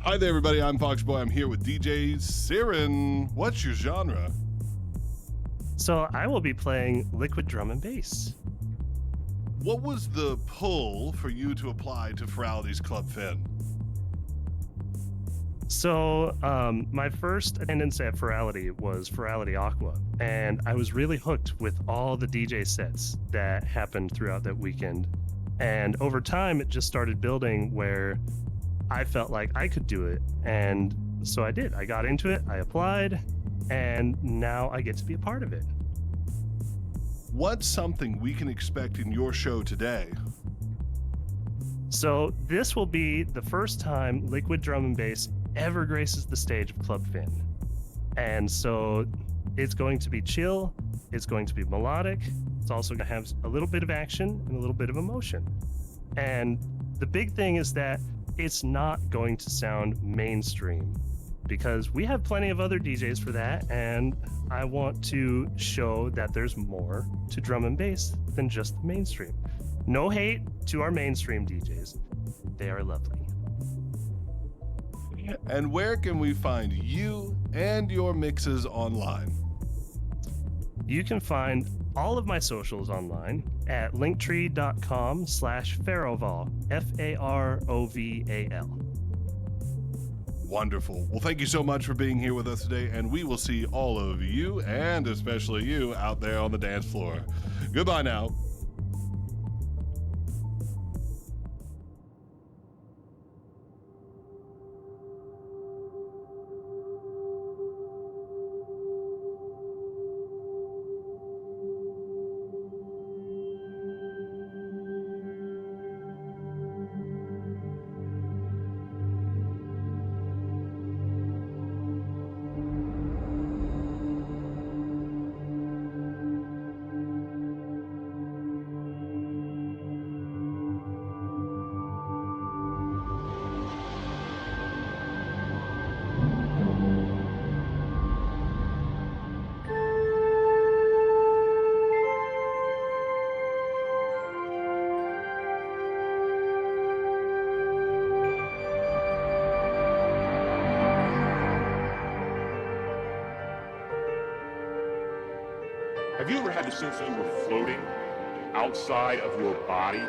Hi there, everybody. I'm Foxboy. I'm here with DJ Tsiran. What's your genre? So I will be playing liquid drum and bass. What was the pull for you to apply to Furality's Club F.Y.N.N? So my first attendance at Furality was Furality Aqua, and I was really hooked with all the DJ sets that happened throughout that weekend. And over time, it just started building where I felt like I could do it. And so I did. I got into it, I applied, and now I get to be a part of it. What's something we can expect in your show today? So this will be the first time liquid drum and bass ever graces the stage of Club F.Y.N.N. And so it's going to be chill, it's going to be melodic, it's also going to have a little bit of action and a little bit of emotion. And the big thing is that it's not going to sound mainstream, because we have plenty of other DJs for that, and I want to show that there's more to drum and bass than just the mainstream. No hate to our mainstream DJs. They are lovely. And where can we find you and your mixes online? You can find all of my socials online at linktree.com/Faroval, Faroval. Wonderful. Well, thank you so much for being here with us today, and we will see all of you, and especially you, out there on the dance floor. Goodbye now. Have you ever had the sense that you were floating outside of your body?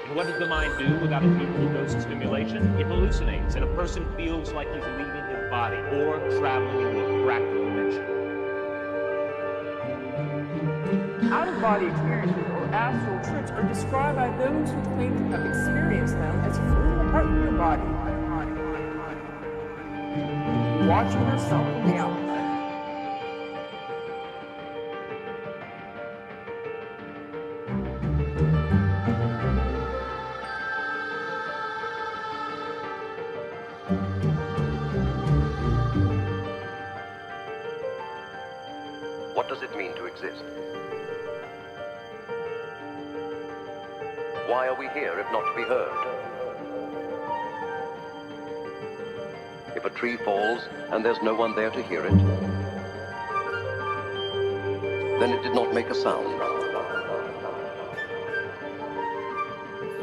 And what does the mind do without a neutral dose of stimulation? It hallucinates, and a person feels like he's leaving his body or traveling into a fractal dimension. Out-of-body experiences or astral trips are described by those who claim to have experienced them as floating apart from your body, watching yourself from the outside. What does it mean to exist? Why are we here if not to be heard? If a tree falls and there's no one there to hear it, then it did not make a sound.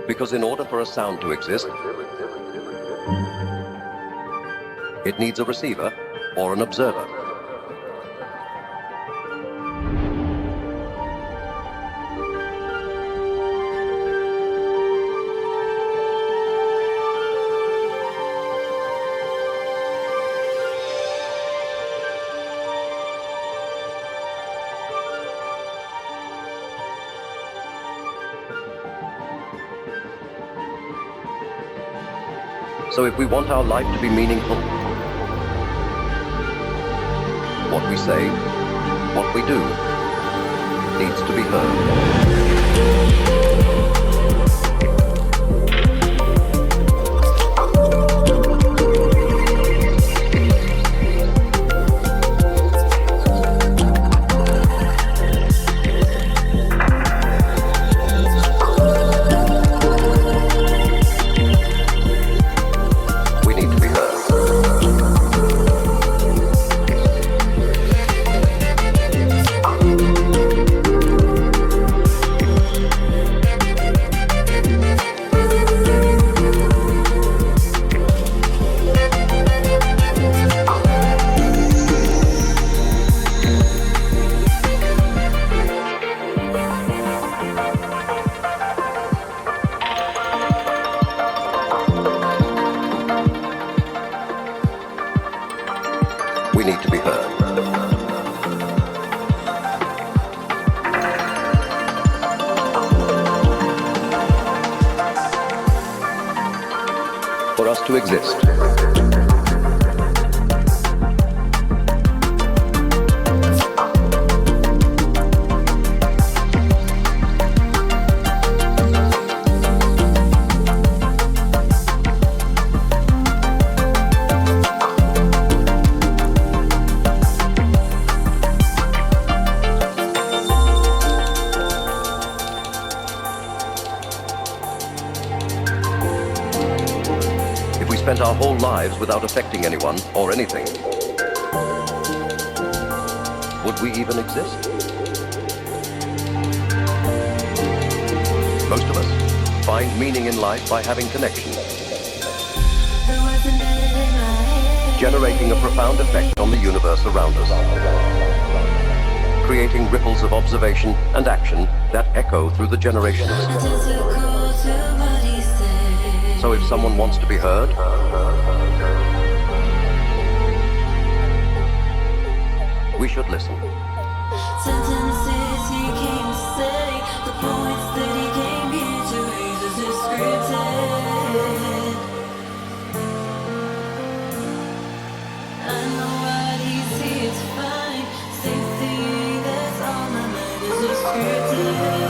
Because in order for a sound to exist, it needs a receiver or an observer. So if we want our life to be meaningful, what we say, what we do, needs to be heard. us to exist. Spent our whole lives without affecting anyone or anything, would we even exist? Most of us find meaning in life by having connections, generating a profound effect on the universe around us, creating ripples of observation and action that echo through the generations. So if someone wants to be heard, we should listen. Sentences he came to say, the points that he came here to raise is scripted. I know what he's here to find. Same thing that's on my mind is scripted.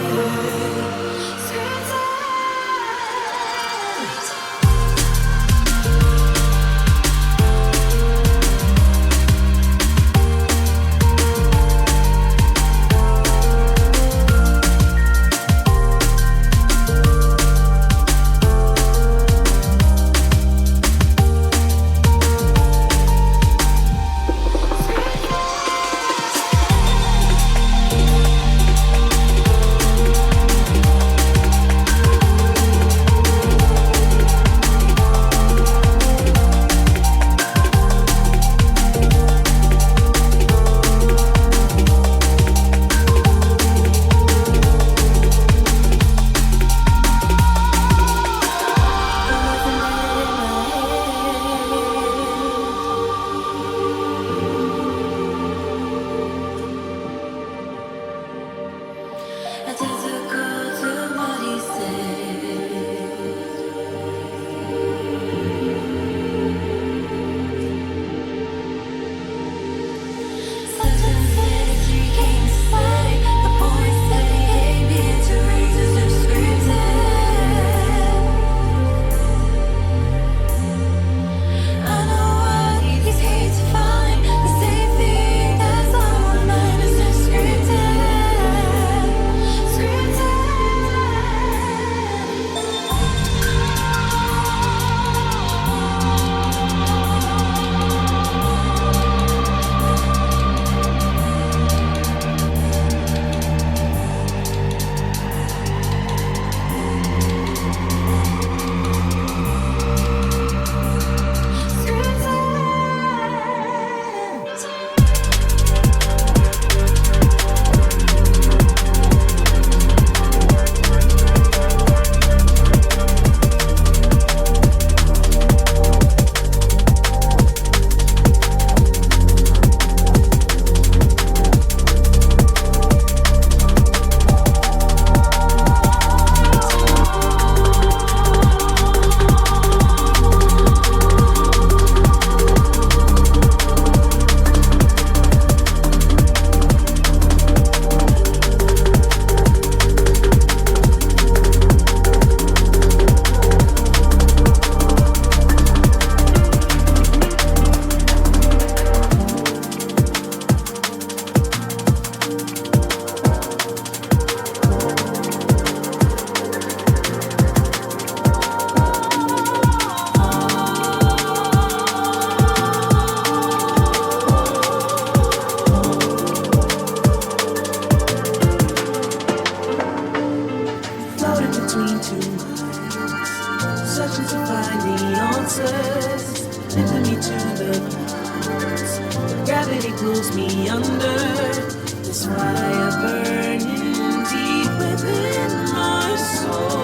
Gravity pulls me under. This fire burning deep within my soul.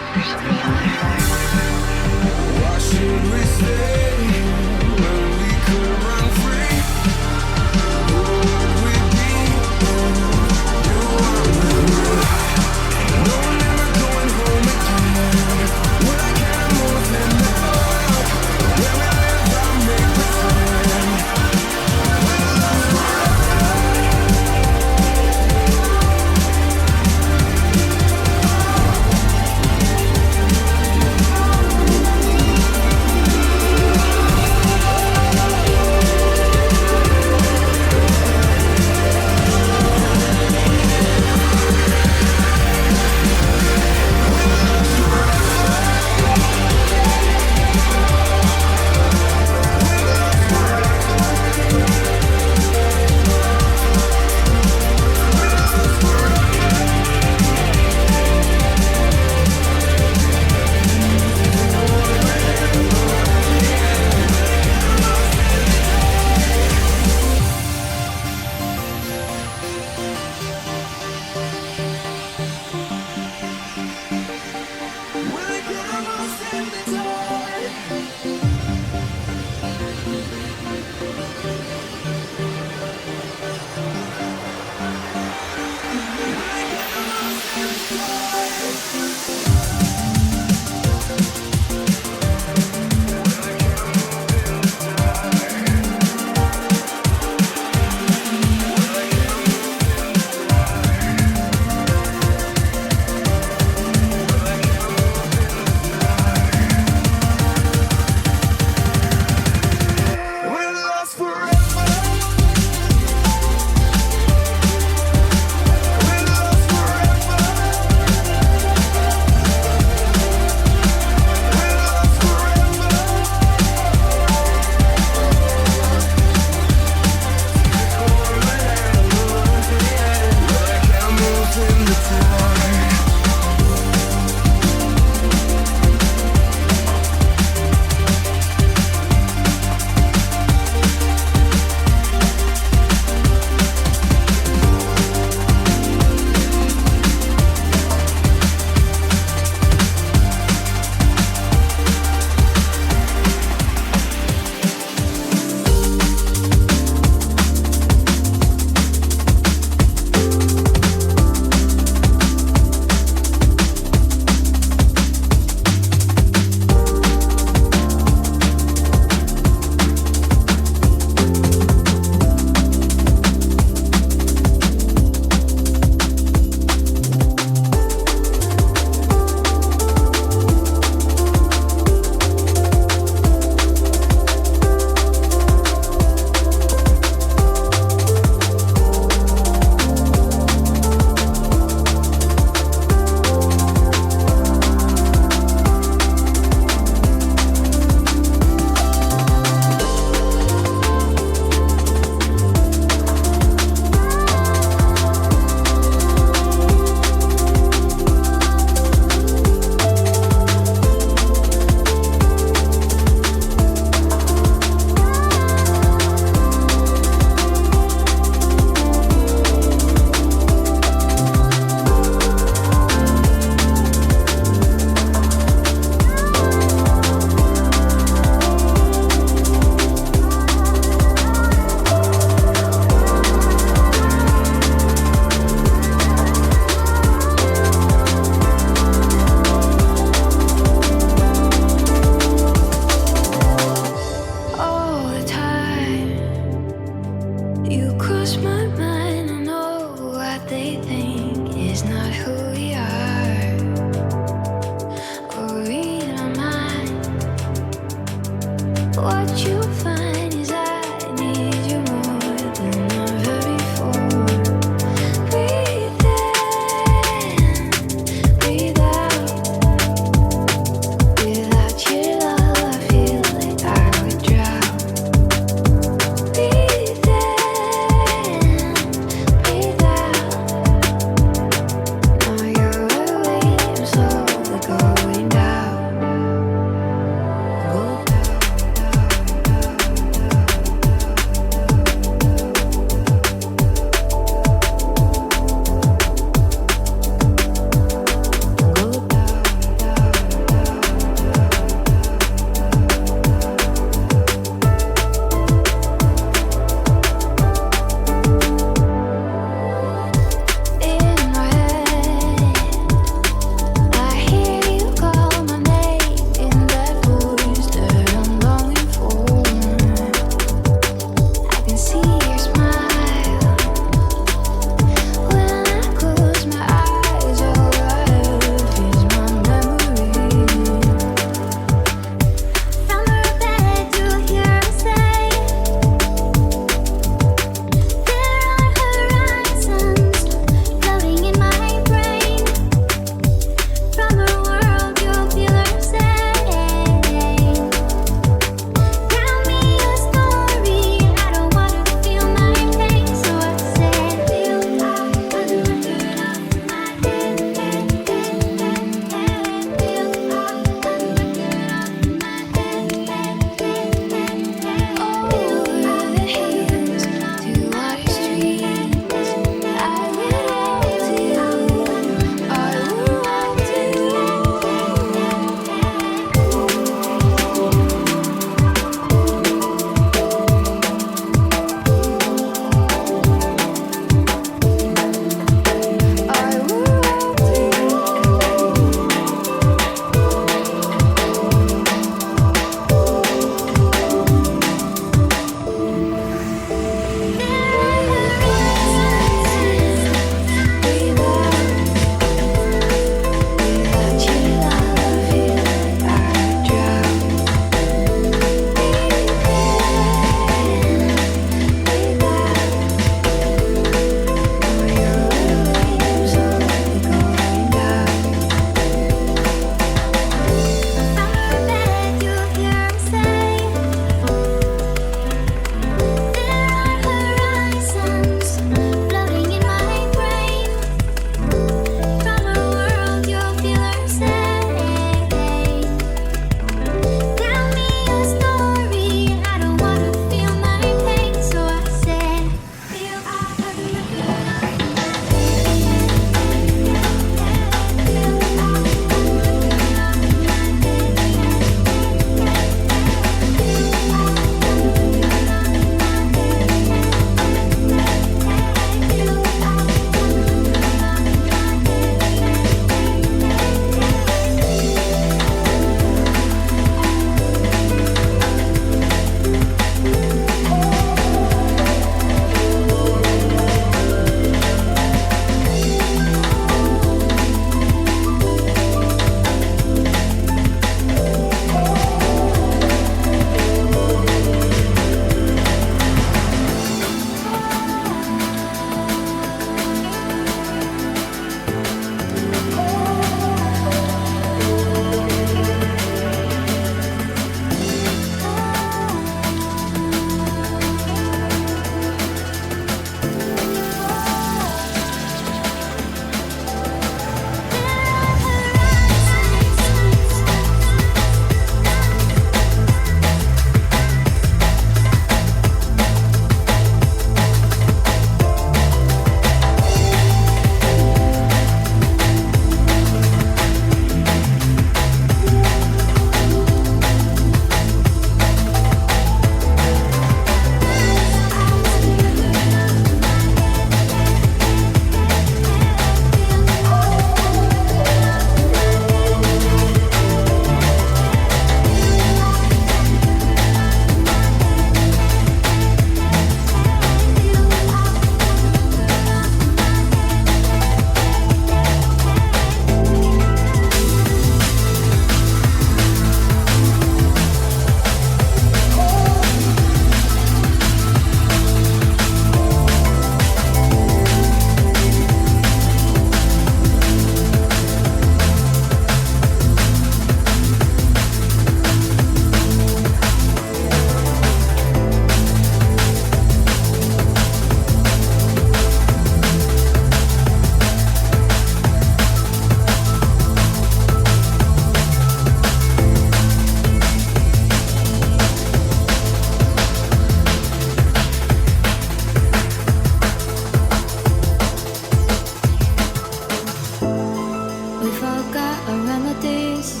days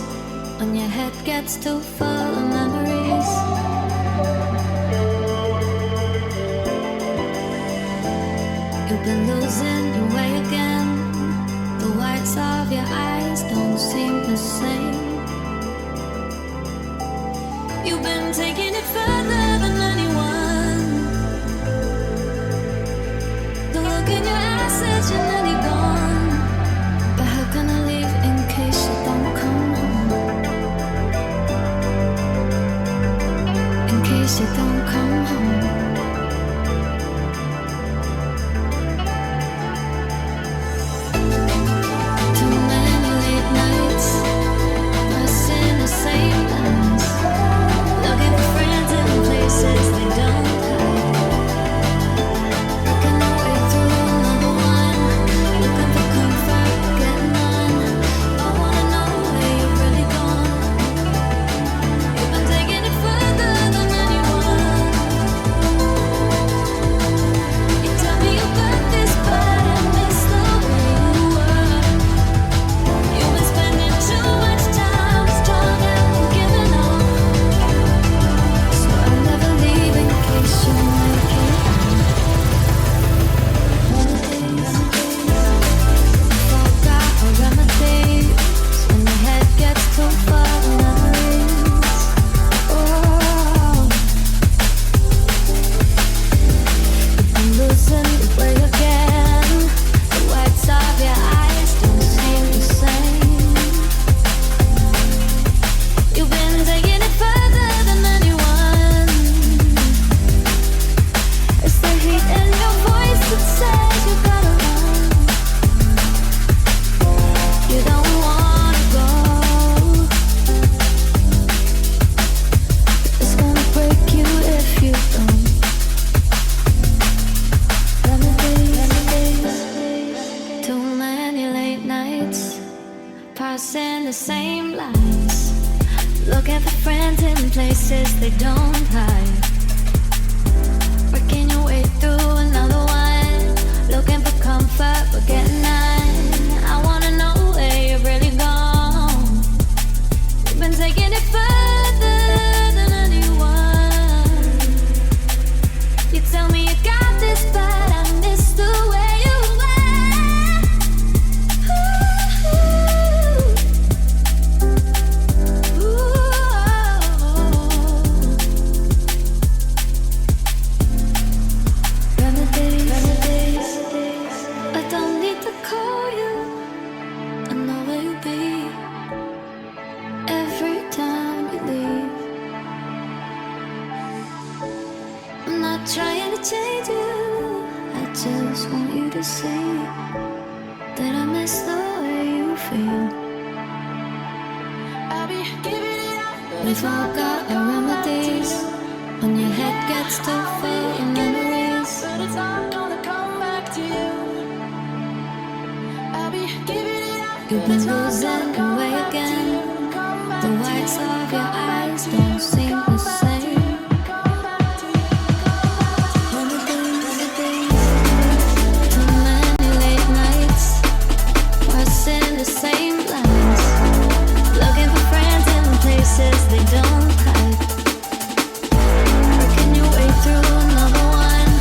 when your head gets too full of memories. You've been losing your way again. The whites of your eyes don't seem the same. You've been taking it further than anyone. The look in your eyes says you're nearly gone. But how can I leave in case you don't come home? In case you don't come home. Too many late nights, passing the same lines, looking for friends in places they don't hide. Working our way through another one, looking for comfort, getting on. I wanna know where you've really gone. You've been taking it further than anyone. You tell me you got this, but I miss the way you were. You've been spending too much time strung out and giving up. So I'll never leave in case you make it home. Forgot our remedies when your head gets too full of memories. Oh, I'm losing your way again. The whites of your eyes don't seem the same. You've been taking it further than anyone. It's the heat in your voice that says you gotta run. You don't wanna go. It's gonna break you if you don't. Remedies. Too many late nights, passing the same lines, looking for friends in places they don't hide. Working your way through another one, looking for comfort but getting none. I wanna know where you've really gone. You've been taking it further than anyone. You tell me you got this, but I miss the way you were. Remedies. I don't need to call you. I know where you'll be every time you leave. I'm not trying to change you. I just want you to see that I miss the way you feel. We've all got our remedies when your head gets too full of memories. But it's all gonna come back to you. You've been losing your way again. The whites of your eyes don't seem the same. Remedies. Too many late nights, passing the same lines, looking for friends in places they don't hide. Working your way through another one,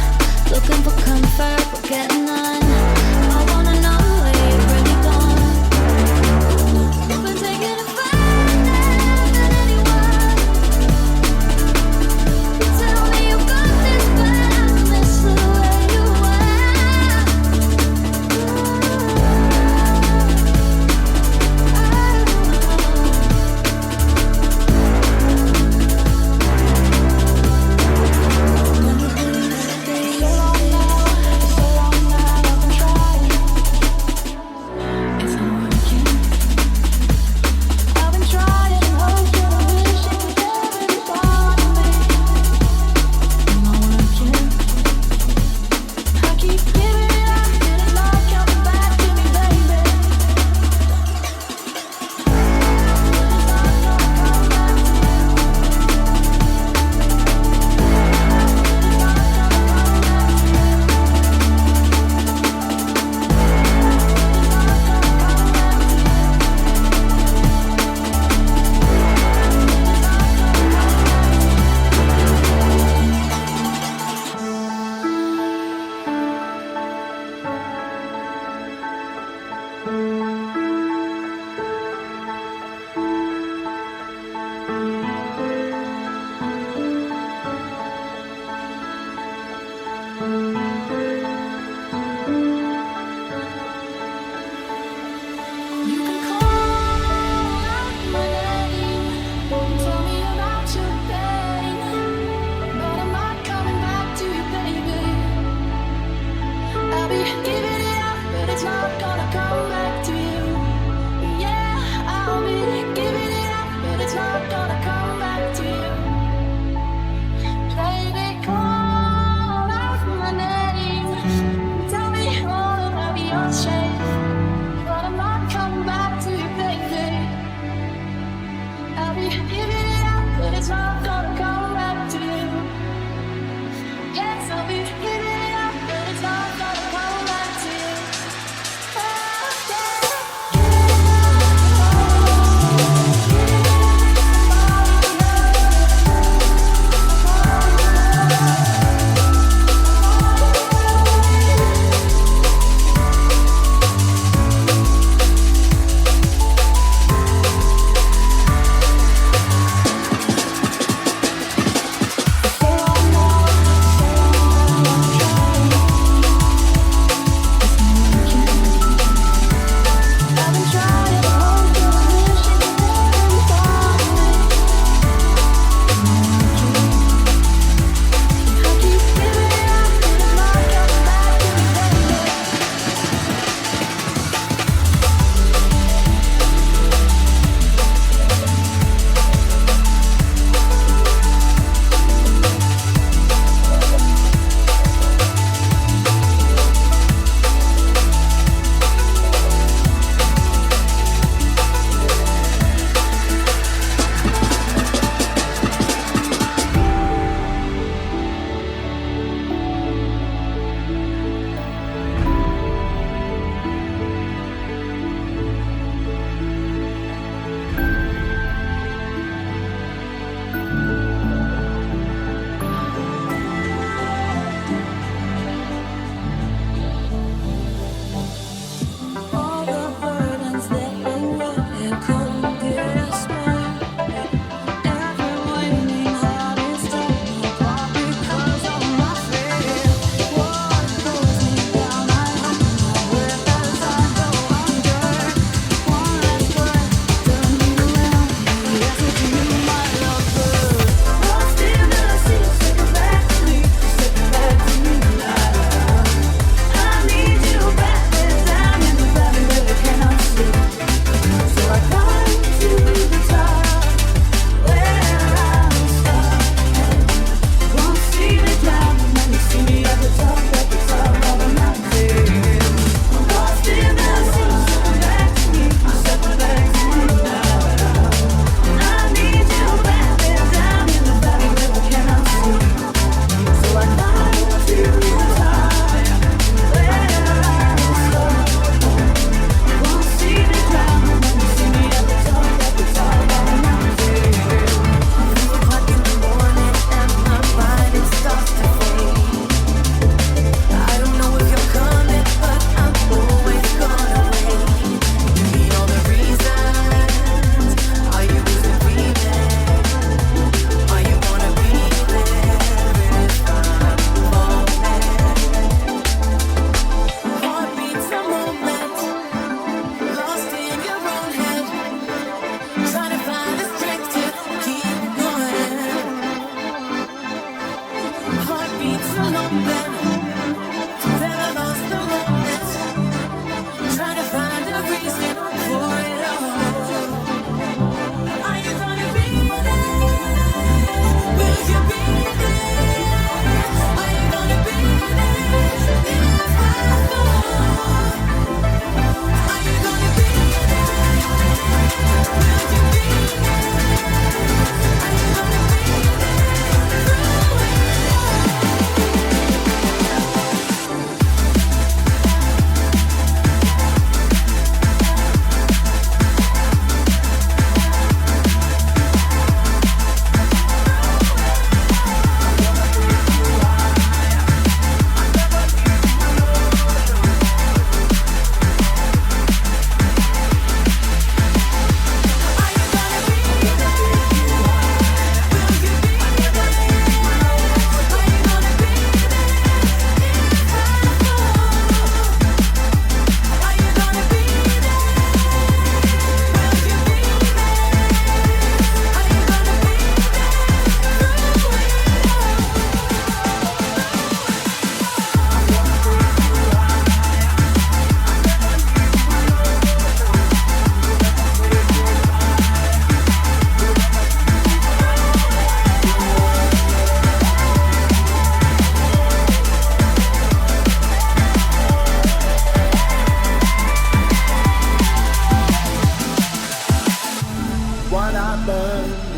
looking for comfort but getting none. I wanna know where you've really gone. You've been taking it further than anyone. You can call out my name, tell me about your pain, but I'm not coming back to you, baby. I'll be giving it up, but it's not gonna come back to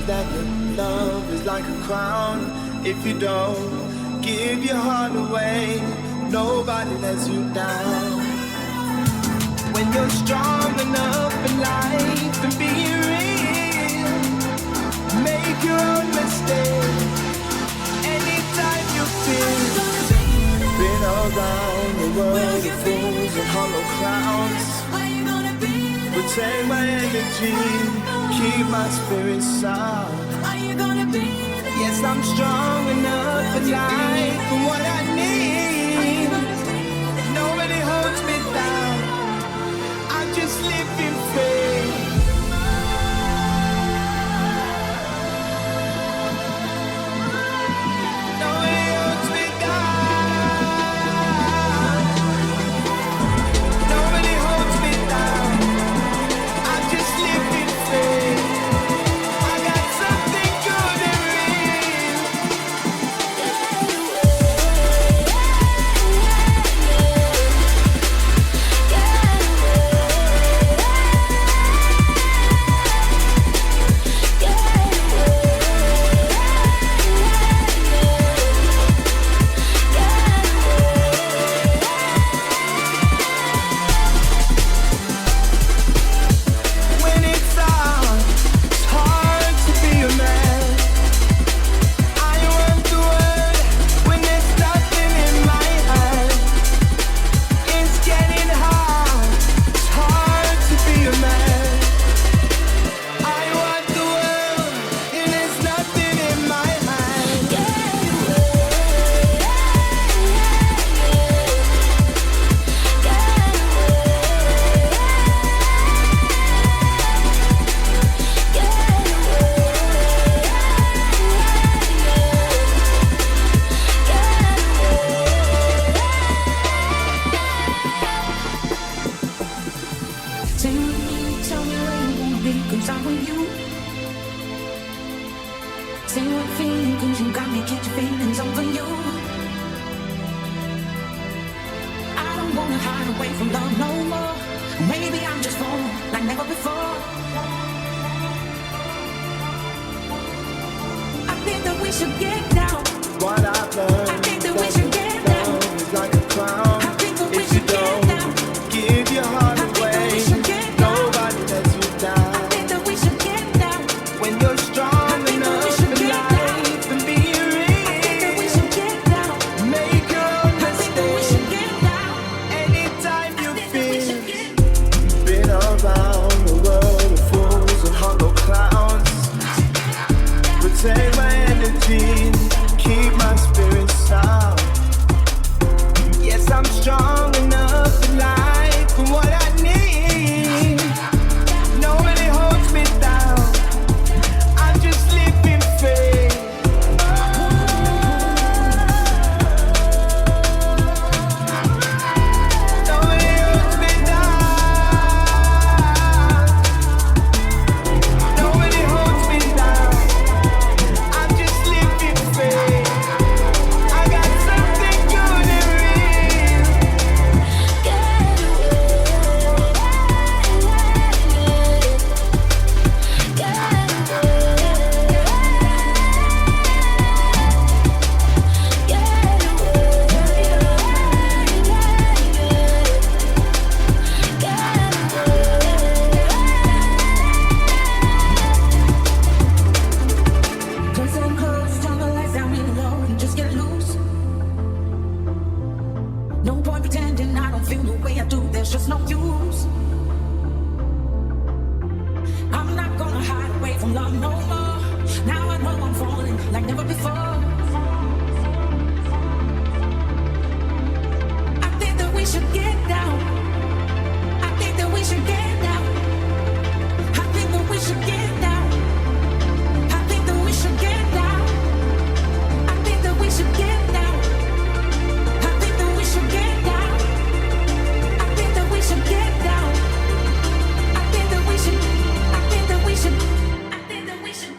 that your love is like a crown. If you don't give your heart away, nobody lets you down. When you're strong enough in life and be real, make your own mistake. Anytime you feel been around the world of fools and hollow clowns, protect my energy, keep my spirit sound. Yes, I'm strong enough in life for what I need. Nobody holds me down, I just live in faith. Nobody holds me down, nobody holds me down, I just live in faith. I got something good and real. When it's hard to be a man. I want the world when there's nothing in my hand. It's getting hard, it's hard to be a man. I want the world and there's nothing in my hand. Say what you need, tell me where you wanna be, 'cause I'm with you. Say what you're feeling, 'cause you got me, catch your feelings over you. I don't wanna hide away from love no more. Maybe I'm just falling like never before. I think that we should get down. What I've learned I think that we should get down. love is like a crown. I think that we If you should get don't down. give your heart I think that away, we should get down. nobody lets you down. I think that we should get down. When you're strong I think that we enough should in get life and be I think that we real, should get down. make your own I think that we should mistake. get down. Anytime you I think that we feel should get been around the world of fools and hollow clowns, protect my energy, keep my spirit sound. Yes, I'm strong enough in life for what I need. Nobody holds me down, I just live in faith. Nobody holds me down, nobody holds me down, I just live in faith. I got something good and real. Close and close, turn the lights down real low and just get loose. No point pretending I don't feel the way I do, there's just no use. I'm not gonna hide away from love no more. Now I know I'm falling like never before. I think that we should get down. I think that we should get down. I think that we should get down. I think that we should get down. I think that we should get down. I think that we should get down. I think that we should get down. I think that we should. I think that we should. I think that we should.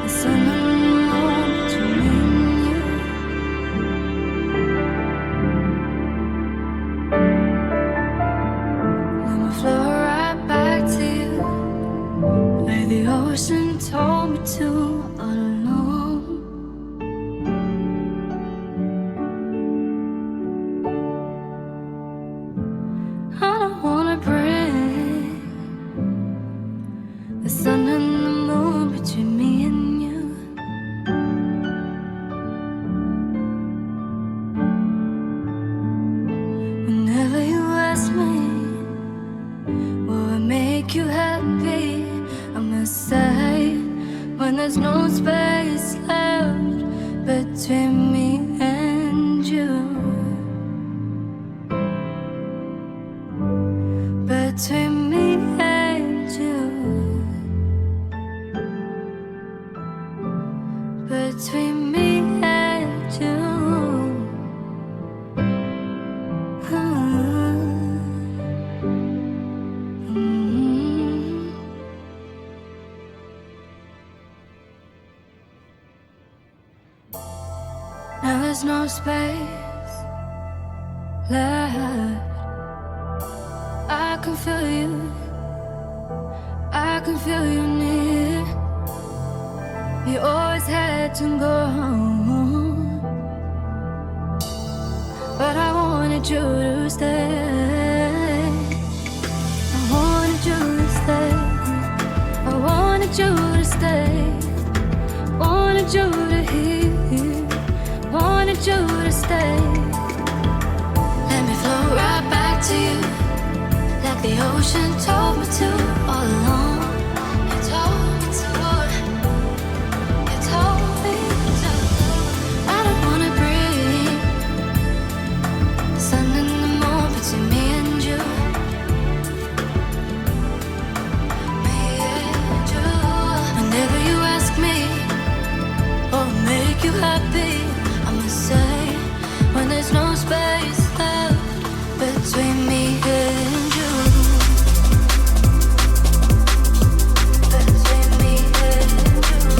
The sun and the moon between you. Let me flow right back to you, where the ocean told me to all along. I don't wanna bring the sun and the moon between me and you. Whenever you ask me, will it make you happy? I must say, when there's no space left between me and you. Between me and you. Between me and you. Now there's no space left. I can feel you. I can feel you near. You always had to go home, but I wanted you to stay. I wanted you to stay. I wanted you to stay. Wanted you to hear. Wanted you to stay. Let me flow right back to you, like the ocean told me to all along. You told me to. You told me to. I don't wanna breathe the sun and the moon between me and you. Me and you. Whenever you ask me, what will make you happy, I must say, when there's no space left between me and you. Between me and you.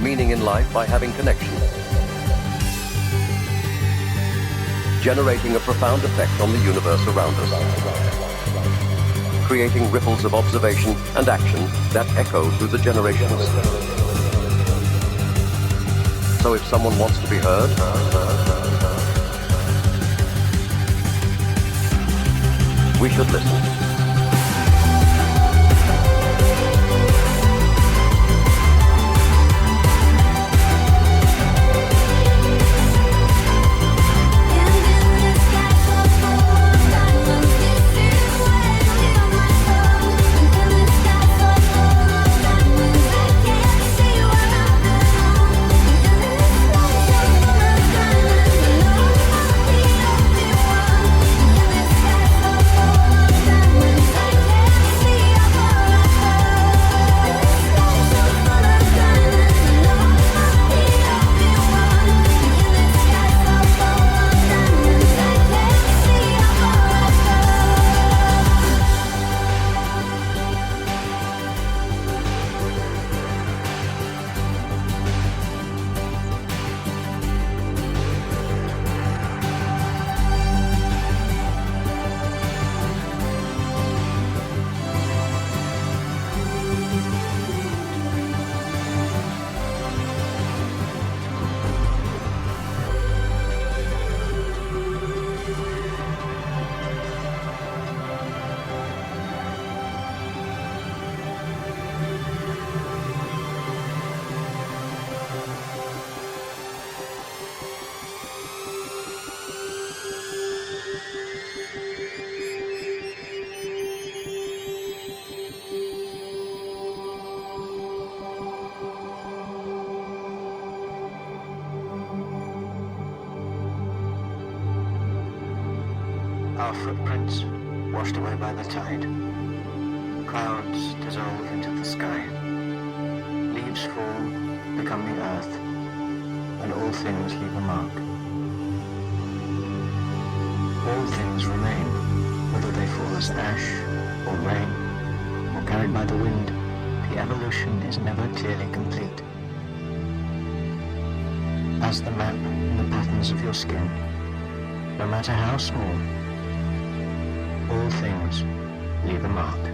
meaning in life by having connection, generating a profound effect on the universe around us, creating ripples of observation and action that echo through the generations. So if someone wants to be heard, we should listen. Our footprints washed away by the tide. Clouds dissolve into the sky. Leaves fall, become the earth, and all things leave a mark. All things remain, whether they fall as ash, or rain, or carried by the wind. The evolution is never clearly complete. As the map in the patterns of your skin, no matter how small, all things leave a mark.